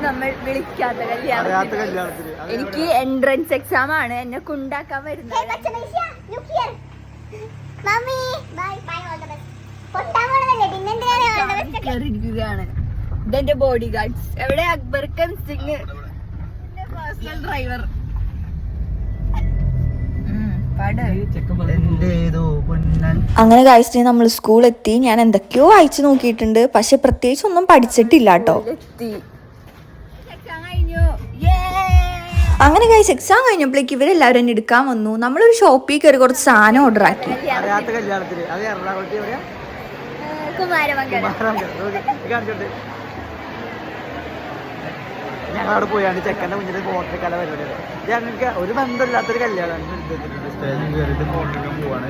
നമ്മൾ വിളിക്കാത്ത കല്യാണത്തിന് എനിക്ക് എൻട്രൻസ് എക്സാം ആണ് എന്നെ കൊണ്ടാക്കാൻ വരുന്നത്. ഇതെന്റെ ബോഡി ഗാർഡ്സ്. എവിടെ അക്ബർ സിംഗ് പേഴ്സണൽ ഡ്രൈവർ. അങ്ങനെ കഴിച്ചിട്ട് നമ്മൾ സ്കൂൾ എത്തി. ഞാൻ എന്തൊക്കെയോ വായിച്ചു നോക്കിയിട്ടുണ്ട്, പക്ഷെ പ്രത്യേകിച്ച് ഒന്നും പഠിച്ചിട്ടില്ല കേട്ടോ. അങ്ങനെ കഴിച്ച് എക്സാം കഴിഞ്ഞപ്പോഴേക്ക് ഇവരെല്ലാവരും എന്നെ എടുക്കാൻ വന്നു. നമ്മളൊരു ഷോപ്പിൽ കയറി കുറച്ച് സാധനം ഓർഡർ ആക്കി. ഞങ്ങളവിടെ പോയാണ് ചെക്കൻ്റെ മുന്നിൽ ഫോട്ടോ കല പരിപാടിയാണ്. ഞങ്ങൾക്ക് ഒരു ബന്ധമില്ലാത്തൊരു കല്യാണമാണ്. പോവാണ്.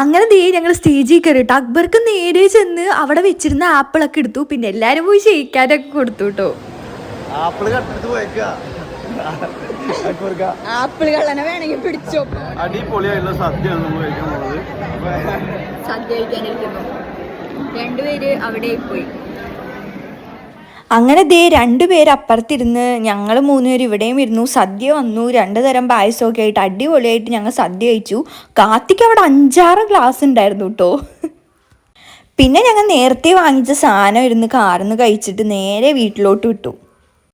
അങ്ങനെ ദേ ഞങ്ങൾ സ്റ്റേജിൽ കയറിയിട്ട് അക്ബർക്ക് നേരെ ചെന്ന് അവിടെ വെച്ചിരുന്ന ആപ്പിളൊക്കെ എടുത്തു. പിന്നെ എല്ലാരും പോയി ഷെയ്ക്കാനൊക്കെ കൊടുത്തു കേട്ടോ. ആപ്പിള് കട്ടെടുത്ത് പോയേക്കാ. ആപ്പിള് കള്ളനെ വേണമെങ്കിൽ പിടിച്ചോ. അടിപൊളിയായിട്ടുള്ള സദ്യയാണ് നമ്മൾ കഴിക്കാൻ പോകുന്നത്. സദ്യ കഴിക്കാനിരിക്കുന്നു. രണ്ടുപേര് അവിടെ പോയി. അങ്ങനെ ദേ രണ്ടുപേര് അപ്പുറത്തിരുന്ന് ഞങ്ങൾ മൂന്നുപേര് ഇവിടെയും ഇരുന്നു. സദ്യ വന്നു. 2 തരം പായസമൊക്കെ ആയിട്ട് അടിപൊളിയായിട്ട് ഞങ്ങൾ സദ്യ കഴിച്ചു. കാർത്തിക്ക് അവിടെ 5-6 ഗ്ലാസ് ഉണ്ടായിരുന്നു കേട്ടോ. പിന്നെ ഞങ്ങൾ നേരത്തെ വാങ്ങിച്ച സാധനം ഇരുന്ന് കാർന്ന് കഴിച്ചിട്ട് നേരെ വീട്ടിലോട്ട് വിട്ടു.